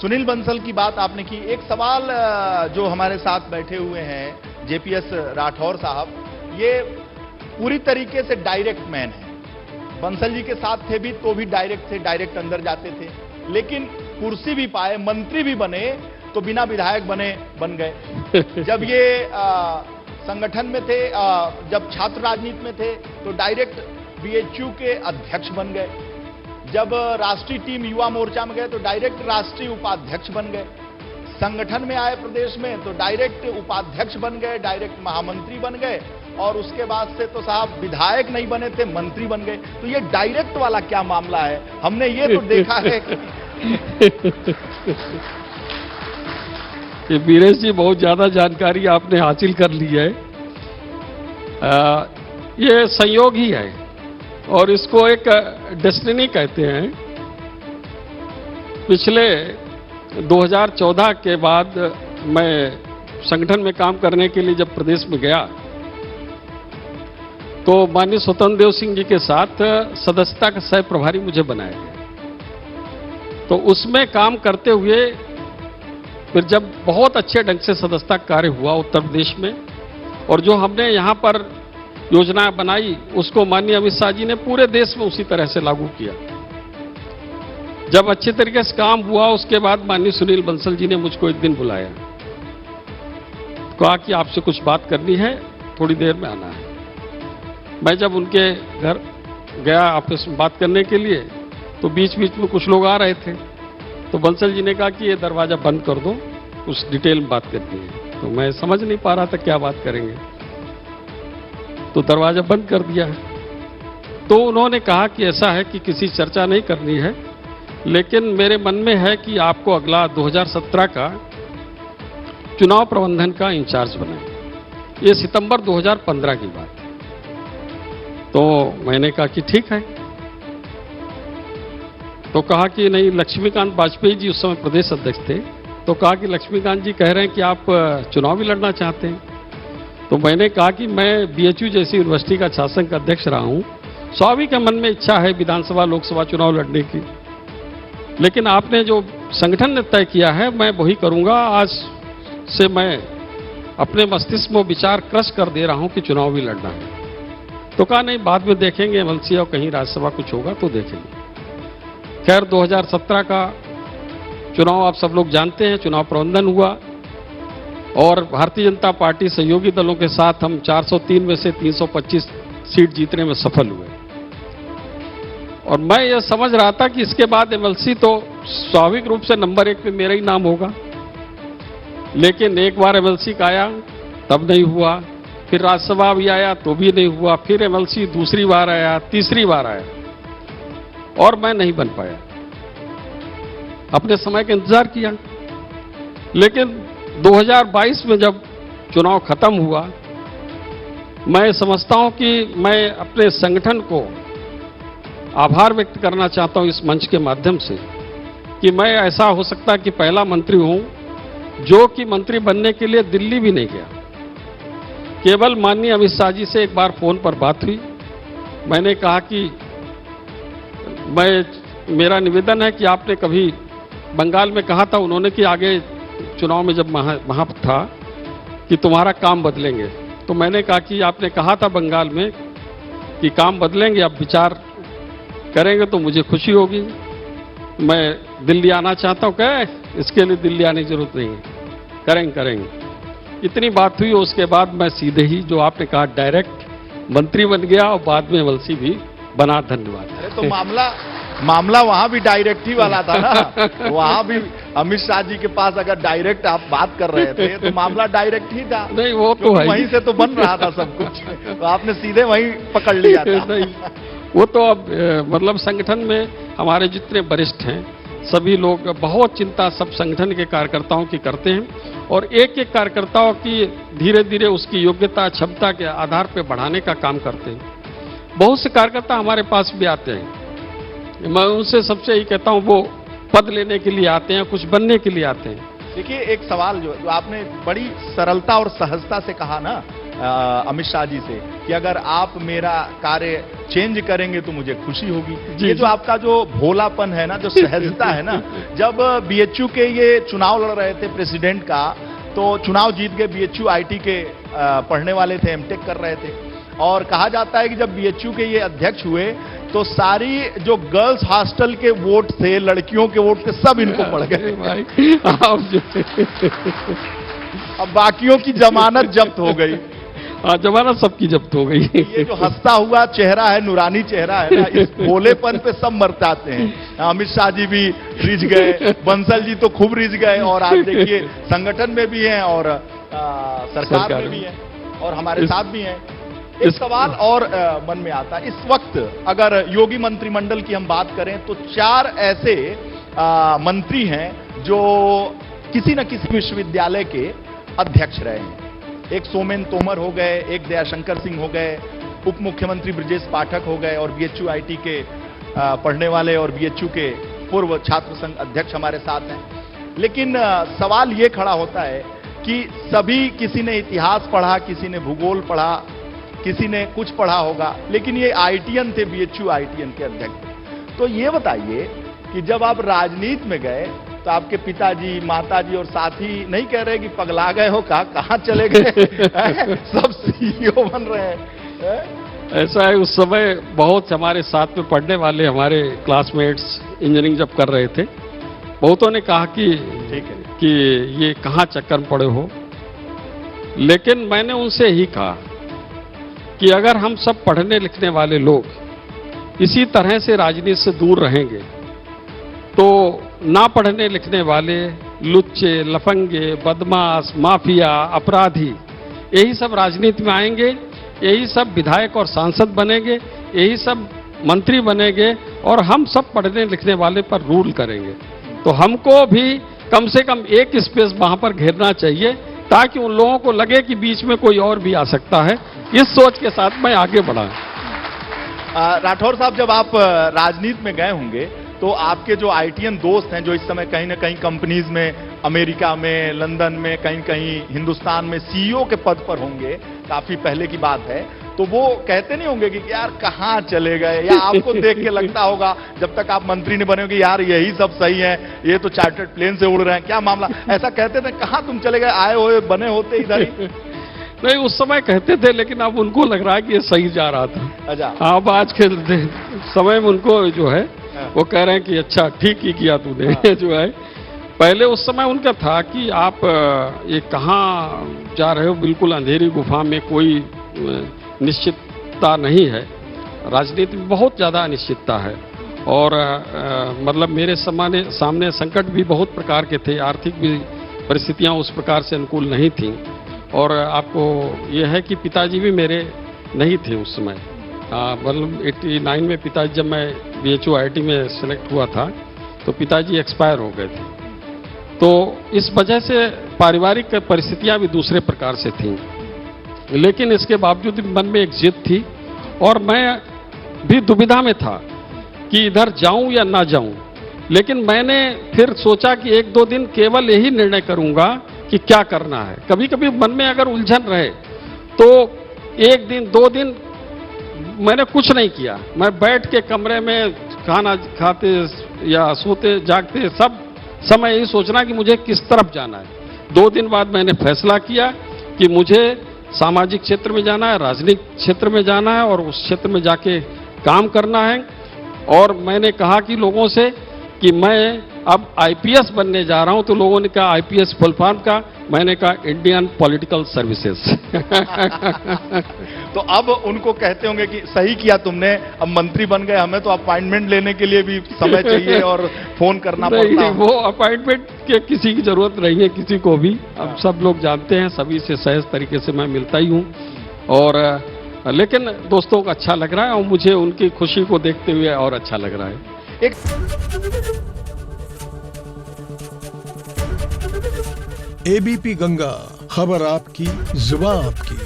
सुनील बंसल की बात आपने की। एक सवाल जो हमारे साथ बैठे हुए हैं जेपीएस राठौर साहब, ये पूरी तरीके से डायरेक्ट मैन है। बंसल जी के साथ थे भी तो भी डायरेक्ट थे, डायरेक्ट अंदर जाते थे, लेकिन कुर्सी भी पाए, मंत्री भी बने तो बिना विधायक बन गए। जब ये संगठन में थे, जब छात्र राजनीति में थे तो डायरेक्ट बीएचयू के अध्यक्ष बन गए। जब राष्ट्रीय टीम युवा मोर्चा में गए तो डायरेक्ट राष्ट्रीय उपाध्यक्ष बन गए। संगठन में आए प्रदेश में तो डायरेक्ट उपाध्यक्ष बन गए, डायरेक्ट महामंत्री बन गए, और उसके बाद से तो साहब विधायक नहीं बने थे, मंत्री बन गए। तो ये डायरेक्ट वाला क्या मामला है? हमने ये तो देखा है कि वीरेश जी बहुत ज्यादा जानकारी आपने हासिल कर ली है। ये संयोग ही है और इसको एक डेस्टिनी कहते हैं। पिछले 2014 के बाद मैं संगठन में काम करने के लिए जब प्रदेश में गया तो माननीय स्वतंत्र देव सिंह जी के साथ सदस्यता का सह प्रभारी मुझे बनाया गया। तो उसमें काम करते हुए फिर जब बहुत अच्छे ढंग से सदस्यता कार्य हुआ उत्तर प्रदेश में, और जो हमने यहां पर योजना बनाई उसको माननीय अमित शाह जी ने पूरे देश में उसी तरह से लागू किया। जब अच्छे तरीके से काम हुआ उसके बाद माननीय सुनील बंसल जी ने मुझको एक दिन बुलाया, कहा कि आपसे कुछ बात करनी है, थोड़ी देर में आना है। मैं जब उनके घर गया आपस में बात करने के लिए तो बीच बीच में कुछ लोग आ रहे थे, तो बंसल जी ने कहा कि ये दरवाजा बंद कर दो, कुछ डिटेल में बात करनी है। तो मैं समझ नहीं पा रहा था क्या बात करेंगे, तो दरवाजा बंद कर दिया। तो उन्होंने कहा कि ऐसा है कि किसी चर्चा नहीं करनी है, लेकिन मेरे मन में है कि आपको अगला 2017 का चुनाव प्रबंधन का इंचार्ज बनाएं। ये सितंबर 2015 की बात है। तो मैंने कहा कि ठीक है। तो कहा कि नहीं, लक्ष्मीकांत वाजपेयी जी उस समय प्रदेश अध्यक्ष थे, तो कहा कि लक्ष्मीकांत जी कह रहे हैं कि आप चुनाव भी लड़ना चाहते हैं। तो मैंने कहा कि मैं बीएचयू जैसी यूनिवर्सिटी का शासन का अध्यक्ष रहा हूं, स्वाभाविक मन में इच्छा है विधानसभा लोकसभा चुनाव लड़ने की, लेकिन आपने जो संगठन ने तय किया है मैं वही करूंगा। आज से मैं अपने मस्तिष्क में विचार क्रश कर दे रहा हूं कि चुनाव भी लड़ना है। तो कहा नहीं, बाद में देखेंगे एमएलसी और कहीं राज्यसभा कुछ होगा तो देखेंगे। खैर 2017 का चुनाव आप सब लोग जानते हैं, चुनाव प्रबंधन हुआ और भारतीय जनता पार्टी सहयोगी दलों के साथ हम 403 में से 325 सीट जीतने में सफल हुए। और मैं ये समझ रहा था कि इसके बाद एमएलसी तो स्वाभाविक रूप से नंबर 1 पे मेरा ही नाम होगा, लेकिन एक बार एमएलसी का आया तब नहीं हुआ, फिर राज्यसभा भी आया तो भी नहीं हुआ, फिर एमएलसी दूसरी बार आया, तीसरी बार आया और मैं नहीं बन पाया। अपने समय का इंतजार किया, लेकिन 2022 में जब चुनाव खत्म हुआ, मैं समझता हूं कि मैं अपने संगठन को आभार व्यक्त करना चाहता हूं इस मंच के माध्यम से कि मैं ऐसा हो सकता है कि पहला मंत्री हूं जो कि मंत्री बनने के लिए दिल्ली भी नहीं गया। केवल माननीय अमित शाह जी से एक बार फोन पर बात हुई। मैंने कहा कि मेरा निवेदन है कि आपने कभी बंगाल में कहा था उन्होंने कि आगे चुनाव में जब वहां था कि तुम्हारा काम बदलेंगे, तो मैंने कहा कि आपने कहा था बंगाल में कि काम बदलेंगे, अब विचार करेंगे तो मुझे खुशी होगी। मैं दिल्ली आना चाहता हूं। कहे इसके लिए दिल्ली आने की जरूरत नहीं है, करेंगे। इतनी बात हुई, उसके बाद मैं सीधे ही जो आपने कहा डायरेक्ट मंत्री बन गया और बाद में एमएलसी भी बना। धन्यवाद। अरे तो मामला वहां भी डायरेक्ट ही वाला था ना। वहां भी अमित शाह जी के पास अगर डायरेक्ट आप बात कर रहे थे तो मामला डायरेक्ट ही था। नहीं, वो तो है, वहीं से तो बन रहा था सब कुछ, तो आपने सीधे वहीं पकड़ लिया था। नहीं, वो तो अब मतलब संगठन में हमारे जितने वरिष्ठ हैं सभी लोग बहुत चिंता सब संगठन के कार्यकर्ताओं की करते हैं और एक एक कार्यकर्ताओं की धीरे धीरे उसकी योग्यता क्षमता के आधार पर बढ़ाने का काम करते हैं। बहुत से कार्यकर्ता हमारे पास भी आते हैं, मैं उनसे सबसे यही कहता हूं वो पद लेने के लिए आते हैं, कुछ बनने के लिए आते हैं। देखिए, एक सवाल जो आपने बड़ी सरलता और सहजता से कहा ना अमित शाह जी से कि अगर आप मेरा कार्य चेंज करेंगे तो मुझे खुशी होगी। जी, ये जो आपका जो भोलापन है ना, जो सहजता है ना, जब बीएचयू के ये चुनाव लड़ रहे थे प्रेसिडेंट का, तो चुनाव जीत गए, बीएचयू आईटी के पढ़ने वाले थे, एमटेक कर रहे थे, और कहा जाता है कि जब बीएचयू के ये अध्यक्ष हुए तो सारी जो गर्ल्स हॉस्टल के वोट थे, लड़कियों के वोट थे, सब इनको पड़ गए भाई आप जो अब बाकियों की जमानत जब्त हो गई। जमानत सबकी जब्त हो गई। ये जो हंसता हुआ चेहरा है, नूरानी चेहरा है ना, इस भोलेपन पे सब मरताते हैं। अमित शाह जी भी रिझ गए, बंसल जी तो खूब रिझ गए, और आप देखिए संगठन में भी हैं और सरकार में भी हैं और हमारे साथ भी हैं। एक सवाल और मन में आता है, इस वक्त अगर योगी मंत्रिमंडल की हम बात करें तो 4 ऐसे मंत्री हैं जो किसी न किसी विश्वविद्यालय के अध्यक्ष रहे हैं। एक सोमेन तोमर हो गए, एक दयाशंकर सिंह हो गए, उप मुख्यमंत्री ब्रजेश पाठक हो गए, और बीएचयू आईटी के पढ़ने वाले और बीएचयू के पूर्व छात्र संघ अध्यक्ष हमारे साथ हैं। लेकिन सवाल ये खड़ा होता है कि सभी, किसी ने इतिहास पढ़ा, किसी ने भूगोल पढ़ा, किसी ने कुछ पढ़ा होगा, लेकिन ये आईटीएन थे, बीएचयू आईटीएन के अध्यक्ष। तो ये बताइए कि जब आप राजनीति में गए तो आपके पिताजी, माताजी और साथी नहीं कह रहे कि पगला गए हो, कहाँ चले गए सब सीईओ बन रहे हैं? ऐसा है, उस समय बहुत हमारे साथ में पढ़ने वाले हमारे क्लासमेट्स इंजीनियरिंग जब कर रहे थे, बहुतों ने कहा कि ठीक है कि ये कहाँ चक्कर में पड़े हो, लेकिन मैंने उनसे ही कहा कि अगर हम सब पढ़ने लिखने वाले लोग इसी तरह से राजनीति से दूर रहेंगे तो ना पढ़ने लिखने वाले लुच्चे, लफंगे, बदमाश, माफिया, अपराधी, यही सब राजनीति में आएंगे, यही सब विधायक और सांसद बनेंगे, यही सब मंत्री बनेंगे, और हम सब पढ़ने लिखने वाले पर रूल करेंगे। तो हमको भी कम से कम एक स्पेस वहां पर घेरना चाहिए ताकि उन लोगों को लगे कि बीच में कोई और भी आ सकता है। इस सोच के साथ मैं आगे बढ़ा। राठौर साहब, जब आप राजनीति में गए होंगे तो आपके जो आईटीएन दोस्त हैं, जो इस समय कहीं ना कहीं कंपनीज में, अमेरिका में, लंदन में, कहीं कहीं हिंदुस्तान में सीईओ के पद पर होंगे, काफी पहले की बात है, तो वो कहते नहीं होंगे कि यार कहाँ चले गए, या आपको देख के लगता होगा जब तक आप मंत्री नहीं बने होंगे, यार यही सब सही है, ये तो चार्टर्ड प्लेन से उड़ रहे हैं, क्या मामला, ऐसा कहते थे? कहाँ तुम चले गए, आए हुए बने होते इधर ही? नहीं, उस समय कहते थे, लेकिन अब उनको लग रहा है कि ये सही जा रहा था। अच्छा, अब आज के समय में उनको जो है वो कह रहे हैं कि अच्छा ठीक ही किया तूने। जो है पहले उस समय उनका था कि आप ये कहाँ जा रहे हो, बिल्कुल अंधेरी गुफा में, कोई निश्चितता नहीं है। राजनीति में बहुत ज़्यादा अनिश्चितता है, और मतलब मेरे सामने संकट भी बहुत प्रकार के थे, आर्थिक भी परिस्थितियाँ उस प्रकार से अनुकूल नहीं थीं, और आपको ये है कि पिताजी भी मेरे नहीं थे उस समय। मतलब 89 में पिताजी, जब मैं बीएचयू आईटी में सेलेक्ट हुआ था तो पिताजी एक्सपायर हो गए थे। तो इस वजह से पारिवारिक परिस्थितियां भी दूसरे प्रकार से थीं, लेकिन इसके बावजूद मन में एक जिद थी, और मैं भी दुविधा में था कि इधर जाऊं या ना जाऊं। लेकिन मैंने फिर सोचा कि 1-2 दिन केवल यही निर्णय करूंगा कि क्या करना है। कभी कभी मन में अगर उलझन रहे तो 1 दिन 2 दिन मैंने कुछ नहीं किया, मैं बैठ के कमरे में खाना खाते या सोते जागते सब समय यही सोचना कि मुझे किस तरफ जाना है। 2 दिन बाद मैंने फैसला किया कि मुझे सामाजिक क्षेत्र में जाना है, राजनीतिक क्षेत्र में जाना है, और उस क्षेत्र में जाके काम करना है। और मैंने कहा कि लोगों से कि मैं अब आईपीएस बनने जा रहा हूं, तो लोगों ने कहा आईपीएस फुल फॉर्म का, मैंने कहा इंडियन पॉलिटिकल सर्विसेज। तो अब उनको कहते होंगे कि सही किया तुमने, अब मंत्री बन गए, हमें तो अपॉइंटमेंट लेने के लिए भी समय चाहिए और फोन करना पड़ता है। वो अपॉइंटमेंट के किसी की जरूरत नहीं है किसी को भी, अब सब लोग जानते हैं, सभी से सहज तरीके से मैं मिलता ही हूँ। और लेकिन दोस्तों को अच्छा लग रहा है, और मुझे उनकी खुशी को देखते हुए और अच्छा लग रहा है। एबीपी गंगा, खबर आपकी, जुबान आपकी।